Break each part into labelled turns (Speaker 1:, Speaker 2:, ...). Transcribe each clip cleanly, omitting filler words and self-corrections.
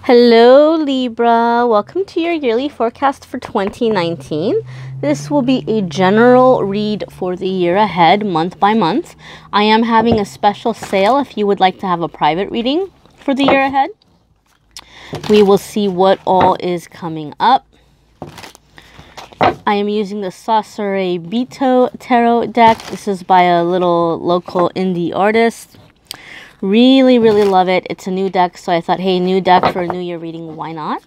Speaker 1: Hello Libra, welcome to your yearly forecast for 2019. This will be a general read for the year ahead, month by month. I am having a special sale if you would like to have a private reading for the year ahead. We will see what all is coming up. I am using the SASURAIBITO Tarot Deck. This is by a little local indie artist. Really love it. It's a new deck, so I thought, hey, new deck for a new year reading, why not?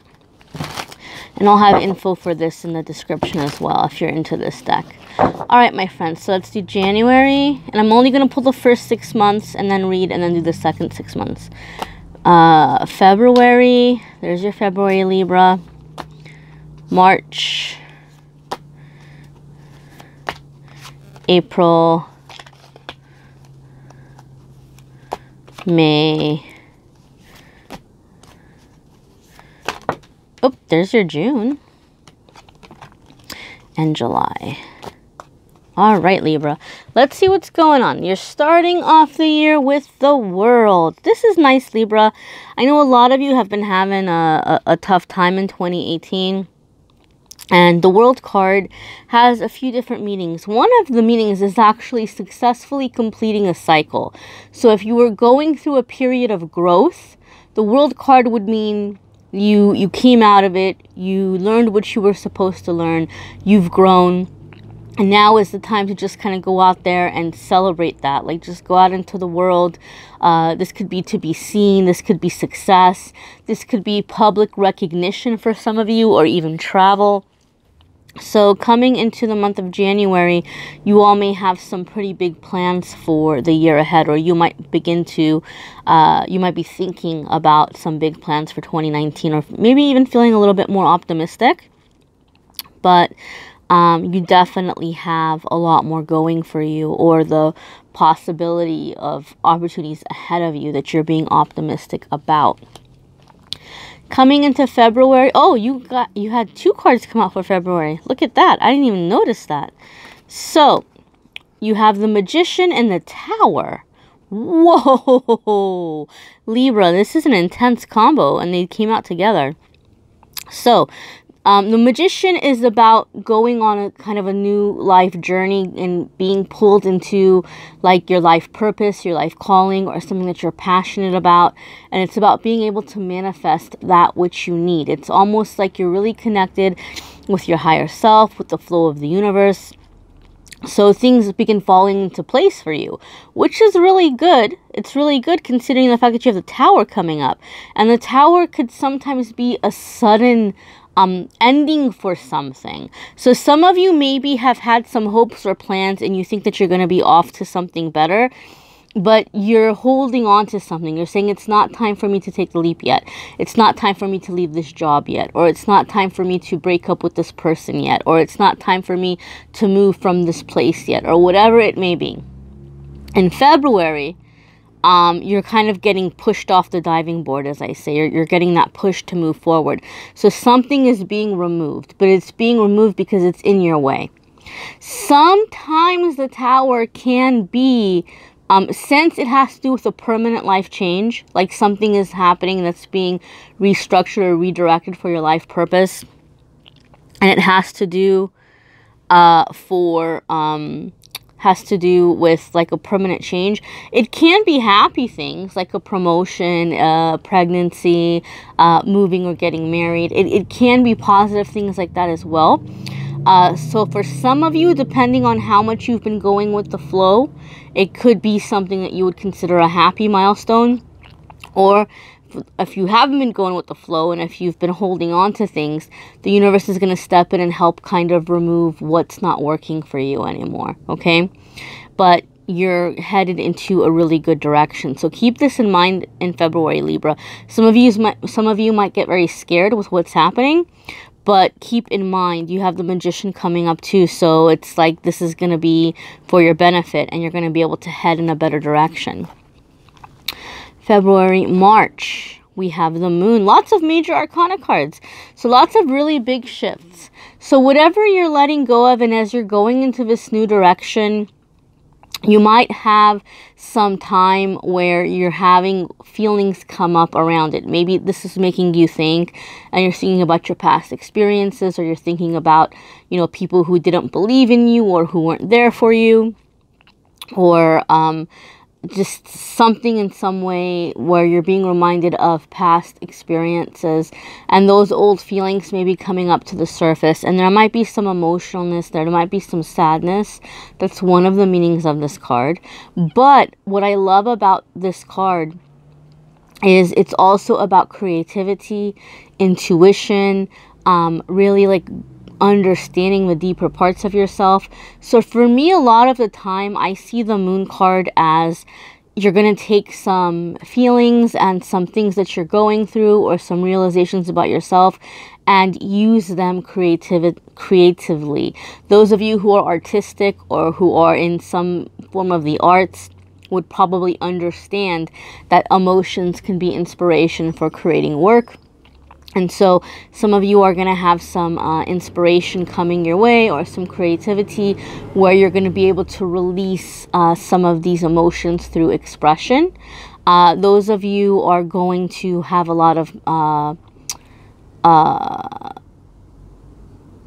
Speaker 1: And I'll have info for this in the description as well if you're into this deck. Alright, my friends, so let's do January. And I'm only going to pull the first 6 months and then read and then do the second 6 months. February, there's your February, Libra. March. April. May. Oh, there's your June. And July. All right, Libra. Let's see what's going on. You're starting off the year with the World. This is nice, Libra. I know a lot of you have been having a tough time in 2018. And the World card has a few different meanings. One of the meanings is actually successfully completing a cycle. So if you were going through a period of growth, the World card would mean you came out of it, you learned what you were supposed to learn, you've grown, and now is the time to just kind of go out there and celebrate that. Like, just go out into the world. This could be to be seen. This could be success. This could be public recognition for some of you, or even travel. So coming into the month of January, you all may have some pretty big plans for the year ahead, or you might begin to, you might be thinking about some big plans for 2019, or maybe even feeling a little bit more optimistic. But you definitely have a lot more going for you, or the possibility of opportunities ahead of you that you're being optimistic about. Coming into February, oh, you had 2 cards come out for February. Look at that. I didn't even notice that. So, you have the Magician and the Tower. Whoa! Libra, this is an intense combo, and they came out together. So, the Magician is about going on a kind of a new life journey and being pulled into like your life purpose, your life calling, or something that you're passionate about. And it's about being able to manifest that which you need. It's almost like you're really connected with your higher self, with the flow of the universe. So things begin falling into place for you, which is really good. It's really good considering the fact that you have the Tower coming up. And the Tower could sometimes be a sudden ending for something. So some of you maybe have had some hopes or plans and you think that you're going to be off to something better, but you're holding on to something. You're saying it's not time for me to take the leap yet. It's not time for me to leave this job yet, or it's not time for me to break up with this person yet, or it's not time for me to move from this place yet, or whatever it may be. In February, you're kind of getting pushed off the diving board, as I say. You're getting that push to move forward. So something is being removed, but it's being removed because it's in your way. Sometimes the Tower can be, since it has to do with a permanent life change, like something is happening that's being restructured or redirected for your life purpose, and it has to do has to do with like a permanent change. It can be happy things like a promotion, pregnancy, moving or getting married. It can be positive things like that as well. So for some of you, depending on how much you've been going with the flow, it could be something that you would consider a happy milestone. Or if you haven't been going with the flow and if you've been holding on to things, the universe is going to step in and help kind of remove what's not working for you anymore, okay? But you're headed into a really good direction. So keep this in mind in February, Libra. Some of you might get very scared with what's happening, but keep in mind you have the Magician coming up too. So it's like this is going to be for your benefit and you're going to be able to head in a better direction. February, March, we have the Moon. Lots of major arcana cards. So lots of really big shifts. So whatever you're letting go of, and as you're going into this new direction, You might have some time where you're having feelings come up around it. Maybe this is making you think, and you're thinking about your past experiences, or you're thinking about, you know, people who didn't believe in you or who weren't there for you, or just something in some way where you're being reminded of past experiences, and those old feelings may be coming up to the surface, and there might be some emotionalness, there might be some sadness. That's one of the meanings of this card. But what I love about this card is it's also about creativity, intuition, really like understanding the deeper parts of yourself. So for me, a lot of the time I see the Moon card as you're going to take some feelings and some things that you're going through, or some realizations about yourself, and use them creatively. Those of you who are artistic or who are in some form of the arts would probably understand that emotions can be inspiration for creating work. And so some of you are going to have some inspiration coming your way, or some creativity where you're going to be able to release some of these emotions through expression. Those of you are going to have a lot of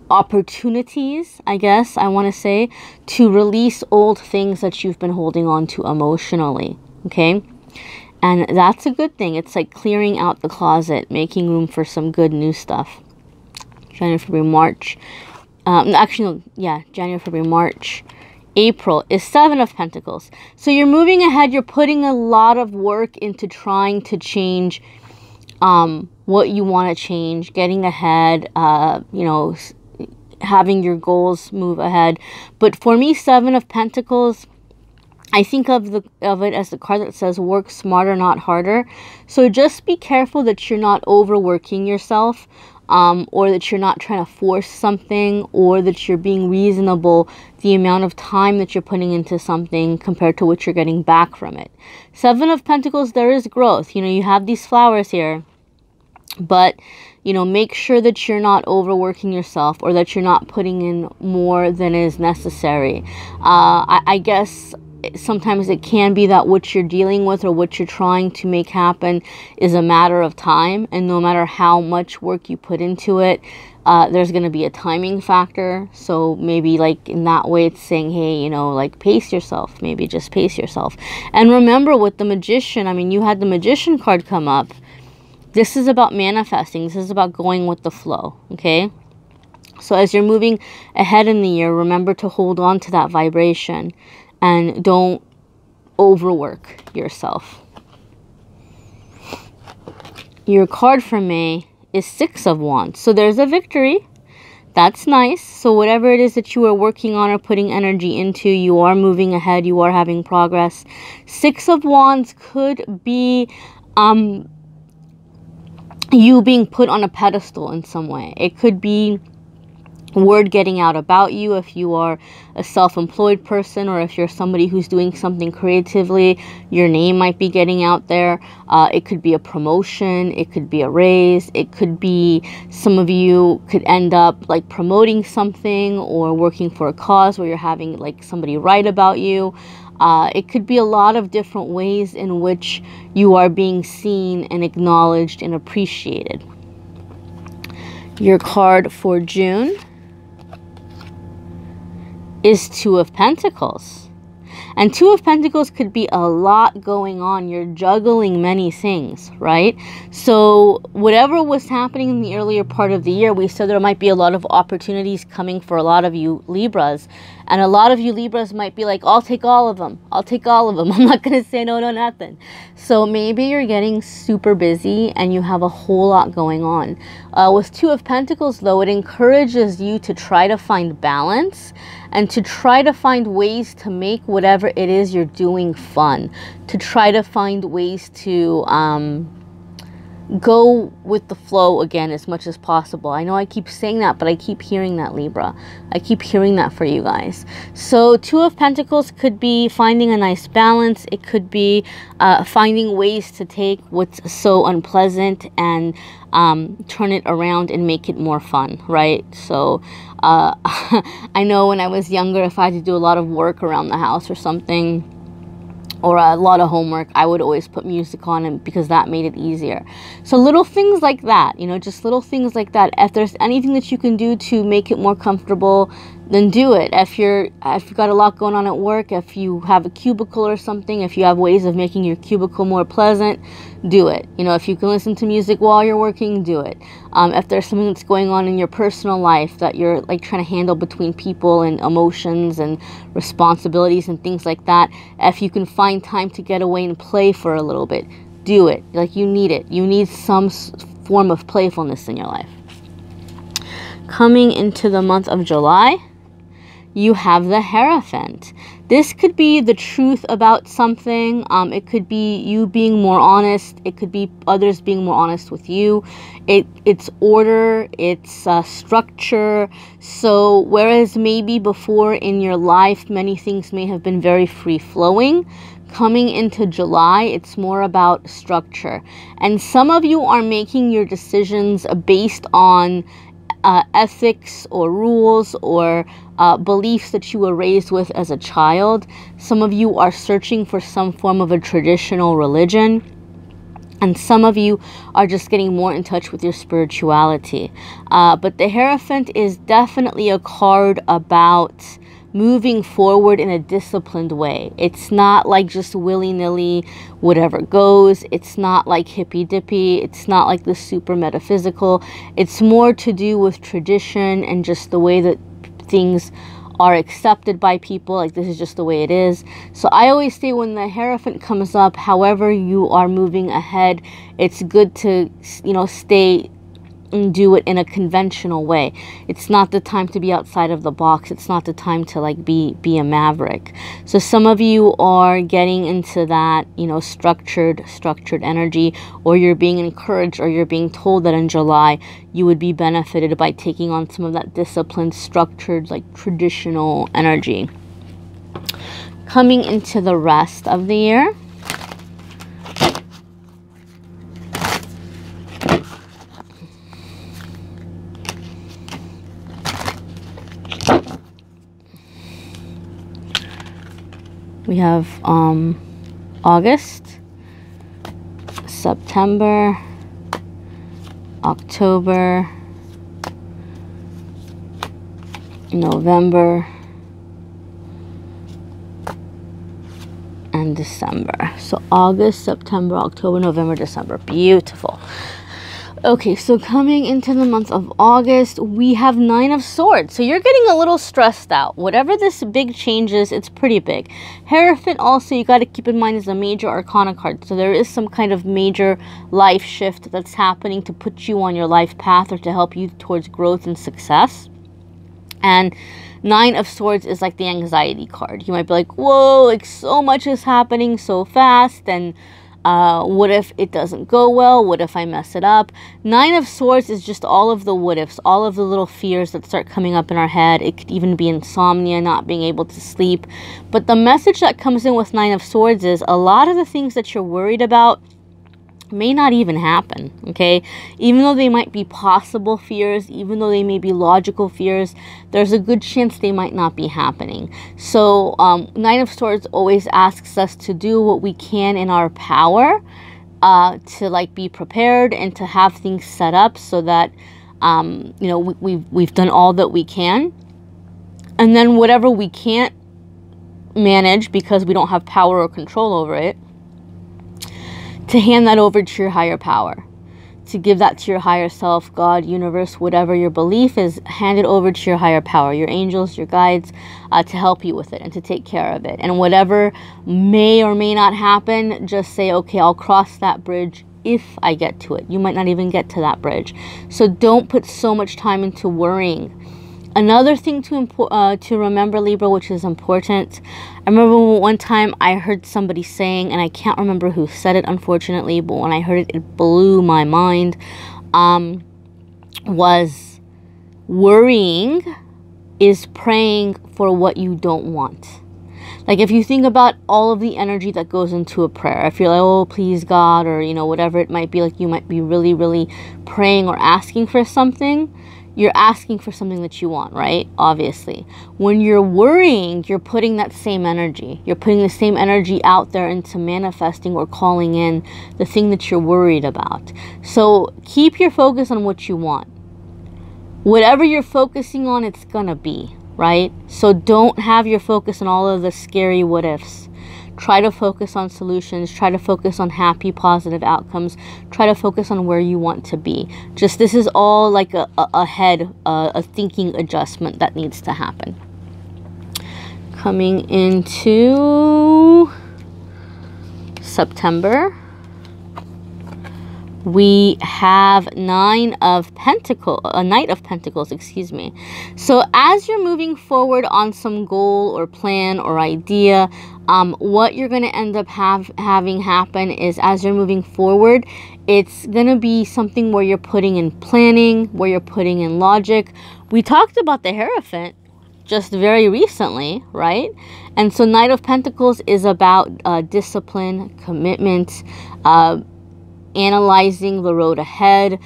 Speaker 1: opportunities, I guess I want to say, to release old things that you've been holding on to emotionally. Okay? And that's a good thing. It's like clearing out the closet, making room for some good new stuff. January, February, March. Actually, no, yeah, January, February, March. April is 7 of Pentacles. So you're moving ahead. You're putting a lot of work into trying to change what you want to change, getting ahead, you know, having your goals move ahead. But for me, 7 of Pentacles, I think of it as the card that says work smarter, not harder. So just be careful that you're not overworking yourself, or that you're not trying to force something, or that you're being reasonable the amount of time that you're putting into something compared to what you're getting back from it. 7 of Pentacles, there is growth. You know, you have these flowers here, but, you know, make sure that you're not overworking yourself, or that you're not putting in more than is necessary. I guess sometimes it can be that what you're dealing with, or what you're trying to make happen, is a matter of time, and no matter how much work you put into it, there's going to be a timing factor. So maybe like in that way, it's saying, hey, you know, like pace yourself, maybe just pace yourself. And remember, with the Magician, I mean, you had the Magician card come up. This is about manifesting. This is about going with the flow. Okay. So as you're moving ahead in the year, remember to hold on to that vibration, and don't overwork yourself. Your card for May is 6 of Wands. So there's a victory. That's nice. So whatever it is that you are working on or putting energy into, you are moving ahead. You are having progress. 6 of Wands could be you being put on a pedestal in some way. It could be word getting out about you if you are a self-employed person, or if you're somebody who's doing something creatively, your name might be getting out there. It could be a promotion, it could be a raise, it could be some of you could end up like promoting something or working for a cause where you're having like somebody write about you. It could be a lot of different ways in which you are being seen and acknowledged and appreciated. Your card for June is 2 of Pentacles. And 2 of Pentacles could be a lot going on. You're juggling many things, right? So whatever was happening in the earlier part of the year, we said there might be a lot of opportunities coming for a lot of you Libras. And a lot of you Libras might be like, I'll take all of them. I'll take all of them. I'm not going to say no, nothing. So maybe you're getting super busy and you have a whole lot going on. With 2 of Pentacles, though, it encourages you to try to find balance and to try to find ways to make whatever it is you're doing fun. To try to find ways to go with the flow again as much as possible. I know I keep saying that, but I keep hearing that, Libra. I keep hearing that for you guys. So Two of Pentacles could be finding a nice balance. It could be finding ways to take what's so unpleasant and turn it around and make it more fun, right? So I know when I was younger, if I had to do a lot of work around the house or something, or a lot of homework, I would always put music on it because that made it easier. So little things like that, you know, just little things like that. If there's anything that you can do to make it more comfortable, then do it. If you've got a lot going on at work, if you have a cubicle or something, if you have ways of making your cubicle more pleasant, do it. You know, if you can listen to music while you're working, do it. If there's something that's going on in your personal life that you're like trying to handle between people and emotions and responsibilities and things like that, if you can find time to get away and play for a little bit, do it. Like, you need it. You need some form of playfulness in your life. Coming into the month of July, you have the Hierophant. This could be the truth about something. It could be you being more honest. It could be others being more honest with you. It's order. It's structure. So whereas maybe before in your life, many things may have been very free-flowing, coming into July, it's more about structure. And some of you are making your decisions based on ethics or rules or beliefs that you were raised with as a child. Some of you are searching for some form of a traditional religion, and some of you are just getting more in touch with your spirituality. But the Hierophant is definitely a card about moving forward in a disciplined way. It's not like just willy-nilly, whatever goes. It's not like hippy-dippy. It's not like the super metaphysical. It's more to do with tradition and just the way that things are accepted by people. Like, this is just the way it is. So I always say when the Hierophant comes up, however you are moving ahead, it's good to, you know, stay and do it in a conventional way. It's not the time to be outside of the box. It's not the time to like be a maverick. So some of you are getting into that, you know, structured energy, or you're being encouraged, or you're being told that in July you would be benefited by taking on some of that disciplined, structured, like traditional energy. Coming into the rest of the year, we have August, September, October, November, and December. So August, September, October, November, December. Beautiful. Okay, so coming into the month of August, we have Nine of Swords. So you're getting a little stressed out. Whatever this big change is, it's pretty big. Hierophant also, you got to keep in mind, is a major arcana card. So there is some kind of major life shift that's happening to put you on your life path or to help you towards growth and success. And Nine of Swords is like the anxiety card. You might be like, whoa, like so much is happening so fast, and what if it doesn't go well? What if I mess it up? Nine of Swords is just all of the what ifs, all of the little fears that start coming up in our head. It could even be insomnia, not being able to sleep. But the message that comes in with Nine of Swords is a lot of the things that you're worried about may not even happen, okay? Even though they might be possible fears, even though they may be logical fears, there's a good chance they might not be happening. So Nine of Swords always asks us to do what we can in our power to like be prepared and to have things set up so that you know, we've done all that we can. And then whatever we can't manage because we don't have power or control over it, to hand that over to your higher power, to give that to your higher self, God, universe, whatever your belief is, hand it over to your higher power, your angels, your guides, to help you with it and to take care of it. And whatever may or may not happen, just say, okay, I'll cross that bridge if I get to it. You might not even get to that bridge. So don't put so much time into worrying Another thing to remember, Libra, which is important. I remember one time I heard somebody saying, and I can't remember who said it, unfortunately, but when I heard it, it blew my mind, was worrying is praying for what you don't want. Like, if you think about all of the energy that goes into a prayer, if you're like, oh, please God, or, you know, whatever it might be, like you might be really, really praying or asking for something, you're asking for something that you want, right? Obviously. When you're worrying, you're putting that same energy. You're putting the same energy out there into manifesting or calling in the thing that you're worried about. So keep your focus on what you want. Whatever you're focusing on, it's gonna be. Right? So don't have your focus on all of the scary what ifs. Try to focus on solutions. Try to focus on happy, positive outcomes. Try to focus on where you want to be. Just, this is all like a thinking adjustment that needs to happen. Coming into September, we have Knight of Pentacles, excuse me. So as you're moving forward on some goal or plan or idea, what you're going to end up having happen is, as you're moving forward, it's going to be something where you're putting in planning, where you're putting in logic. We talked about the Hierophant just very recently, right? And so Knight of Pentacles is about discipline, commitment, analyzing the road ahead,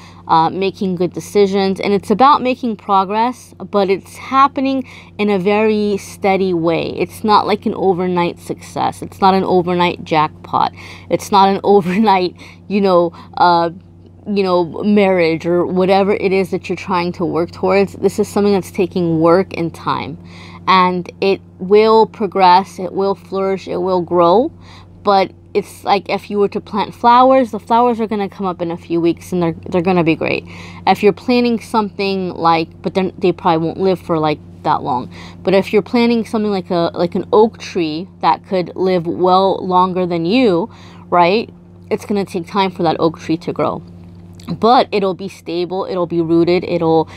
Speaker 1: making good decisions, and it's about making progress, but it's happening in a very steady way. It's not like an overnight success. It's not an overnight jackpot. It's not an overnight, marriage or whatever it is that you're trying to work towards. This is something that's taking work and time, and it will progress, it will flourish, it will grow, but it's like if you were to plant flowers, the flowers are going to come up in a few weeks and they're going to be great. If you're planting something but then they probably won't live for like that long. But if you're planting something like an oak tree that could live well longer than you, right? It's going to take time for that oak tree to grow. But it'll be stable, it'll be rooted, it'll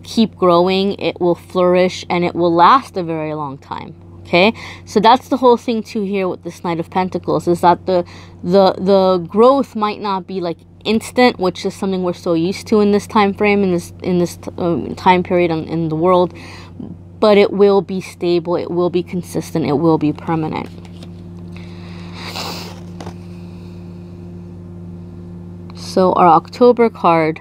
Speaker 1: keep growing, it will flourish, and it will last a very long time. Okay, so that's the whole thing too here with this Knight of Pentacles, is that the growth might not be like instant, which is something we're so used to in this time frame, in this time period in the world, but it will be stable, it will be consistent, it will be permanent. So our October card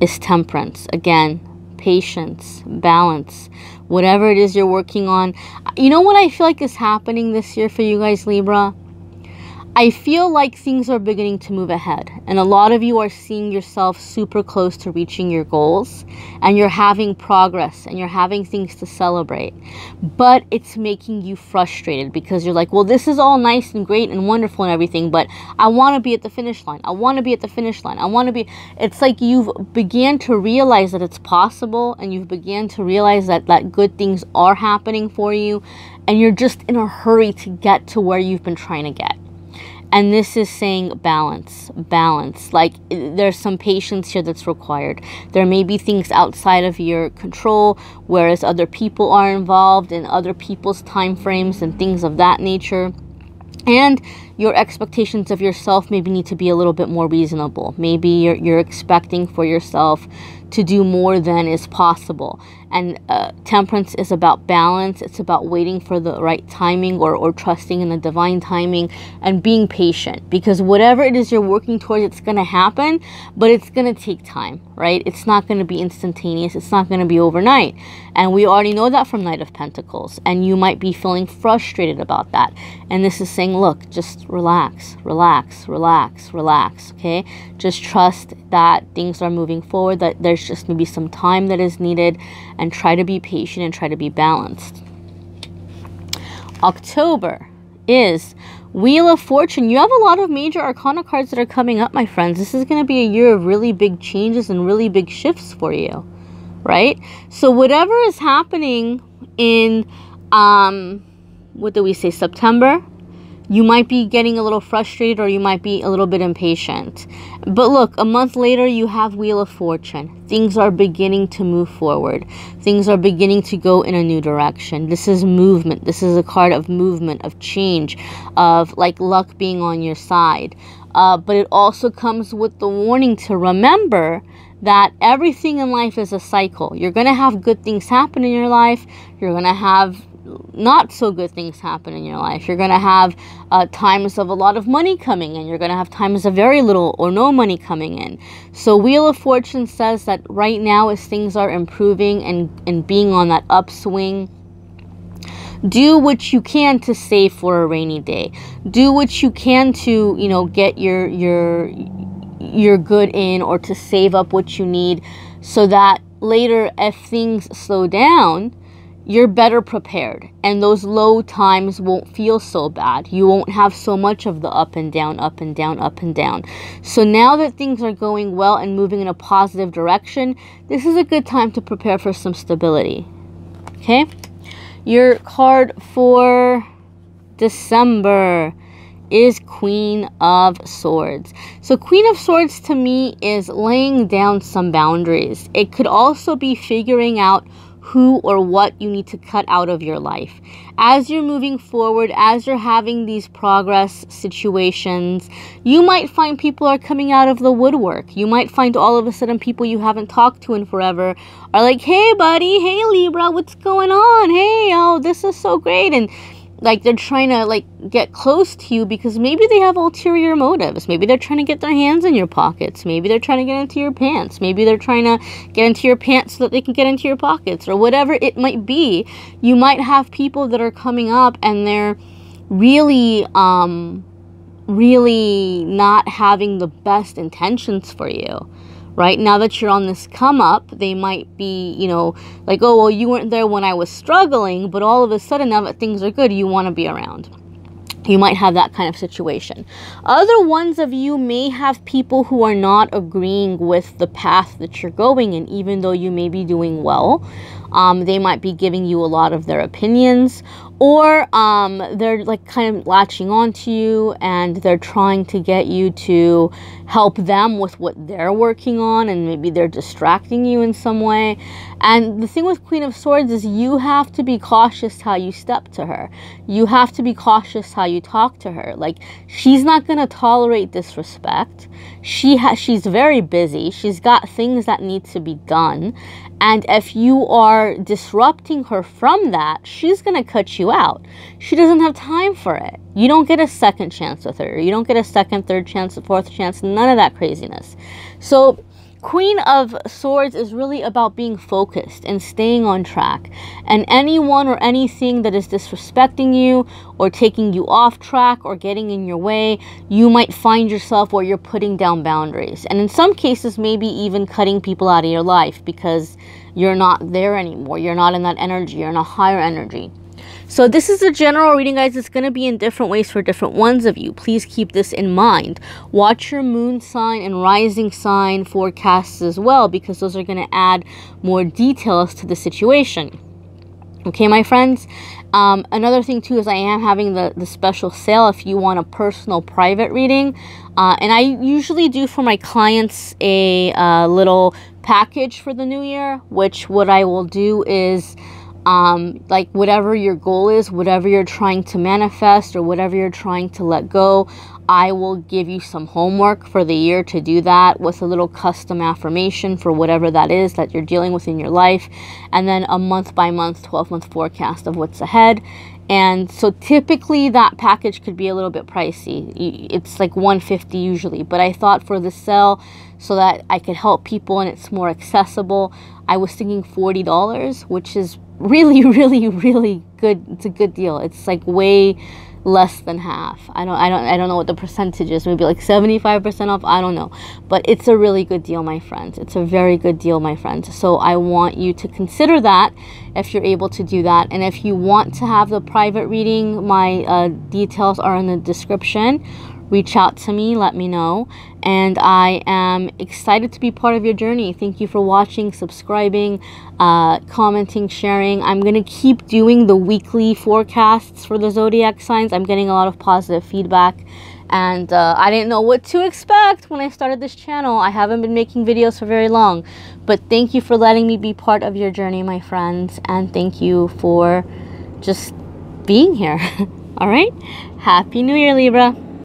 Speaker 1: is Temperance. Again, patience, balance, whatever it is you're working on. You know what I feel like is happening this year for you guys, Libra? I feel like things are beginning to move ahead, and a lot of you are seeing yourself super close to reaching your goals, and you're having progress and you're having things to celebrate, but it's making you frustrated because you're like, well, this is all nice and great and wonderful and everything, but I want to be at the finish line. I want to be at the finish line. I want to be. It's like you've began to realize that it's possible, and you've began to realize that good things are happening for you, and you're just in a hurry to get to where you've been trying to get. And this is saying balance, balance. Like, there's some patience here that's required. There may be things outside of your control, whereas other people are involved in other people's time frames and things of that nature. And your expectations of yourself maybe need to be a little bit more reasonable. Maybe you're expecting for yourself to do more than is possible. And Temperance is about balance. It's about waiting for the right timing, or trusting in the divine timing, and being patient, because whatever it is you're working towards, it's going to happen, but it's going to take time, right? It's not going to be instantaneous. It's not going to be overnight. And we already know that from Knight of Pentacles, and you might be feeling frustrated about that. And this is saying, look, just relax, relax, relax, relax, okay? Just trust that things are moving forward, that there's just maybe some time that is needed, and try to be patient and try to be balanced. October is Wheel of Fortune. You have a lot of major arcana cards that are coming up, my friends. This is going to be a year of really big changes and really big shifts for you, right? So whatever is happening in, what do we say, September, You might be getting a little frustrated, or you might be a little bit impatient. But look, a month later, you have Wheel of Fortune. Things are beginning to move forward. Things are beginning to go in a new direction. This is movement. This is a card of movement, of change, of like luck being on your side. But it also comes with the warning to remember that everything in life is a cycle. You're going to have good things happen in your life. You're going to have not so good things happen in your life. You're going to have times of a lot of money coming in. You're going to have times of very little or no money coming in. So Wheel of Fortune says that right now, as things are improving and being on that upswing, do what you can to save for a rainy day. Do what you can to, you know, get your good in, or to save up what you need, so that later, if things slow down, you're better prepared, and those low times won't feel so bad. You won't have so much of the up and down, up and down, up and down. So now that things are going well and moving in a positive direction, this is a good time to prepare for some stability. Okay? Your card for December is Queen of Swords. So Queen of Swords to me is laying down some boundaries. It could also be figuring out who or what you need to cut out of your life. As you're moving forward, as you're having these progress situations, you might find people are coming out of the woodwork. You might find all of a sudden people you haven't talked to in forever are like, hey buddy, hey Libra, what's going on? Hey, oh, this is so great. And like they're trying to like get close to you because maybe they have ulterior motives. Maybe they're trying to get their hands in your pockets. Maybe they're trying to get into your pants. Maybe they're trying to get into your pants so that they can get into your pockets, or whatever it might be. You might have people that are coming up and they're really not having the best intentions for you. Right now that you're on this come up, they might be, you know, like, oh, well, you weren't there when I was struggling, but all of a sudden, now that things are good, you want to be around. You might have that kind of situation. Other ones of you may have people who are not agreeing with the path that you're going in, even though you may be doing well. They might be giving you a lot of their opinions, or they're like kind of latching on to you and they're trying to get you to help them with what they're working on, and maybe they're distracting you in some way. And the thing with Queen of Swords is you have to be cautious how you step to her. You have to be cautious how you talk to her. Like, she's not going to tolerate disrespect. She's very busy. She's got things that need to be done. And if you are disrupting her from that, she's going to cut you out. She doesn't have time for it. You don't get a second chance with her. You don't get a second, third chance, fourth chance, none of that craziness. So Queen of Swords is really about being focused and staying on track. And anyone or anything that is disrespecting you or taking you off track or getting in your way, you might find yourself where you're putting down boundaries. And in some cases, maybe even cutting people out of your life because you're not there anymore. You're not in that energy. You're in a higher energy. So this is a general reading, guys. It's going to be in different ways for different ones of you. Please keep this in mind. Watch your moon sign and rising sign forecasts as well, because those are going to add more details to the situation. Okay, my friends. Another thing too is I am having the special sale if you want a personal private reading. And I usually do for my clients a little package for the new year, which what I will do is like whatever your goal is, whatever you're trying to manifest or whatever you're trying to let go, I will give you some homework for the year to do that with a little custom affirmation for whatever that is that you're dealing with in your life. And then a month by month, 12-month forecast of what's ahead. And so typically that package could be a little bit pricey. It's like $150 usually. But I thought for the sale, so that I could help people and it's more accessible, I was thinking $40, which is really, really, really good. It's a good deal. It's like way less than half. I don't know what the percentage is. Maybe like 75% off. I don't know. But it's a really good deal, my friends. It's a very good deal, my friends. So I want you to consider that if you're able to do that. And if you want to have the private reading, my details are in the description. reach out to me, let me know. And I am excited to be part of your journey. Thank you for watching, subscribing, commenting, sharing. I'm going to keep doing the weekly forecasts for the zodiac signs. I'm getting a lot of positive feedback. And I didn't know what to expect when I started this channel. I haven't been making videos for very long. But thank you for letting me be part of your journey, my friends. And thank you for just being here. All right? Happy New Year, Libra.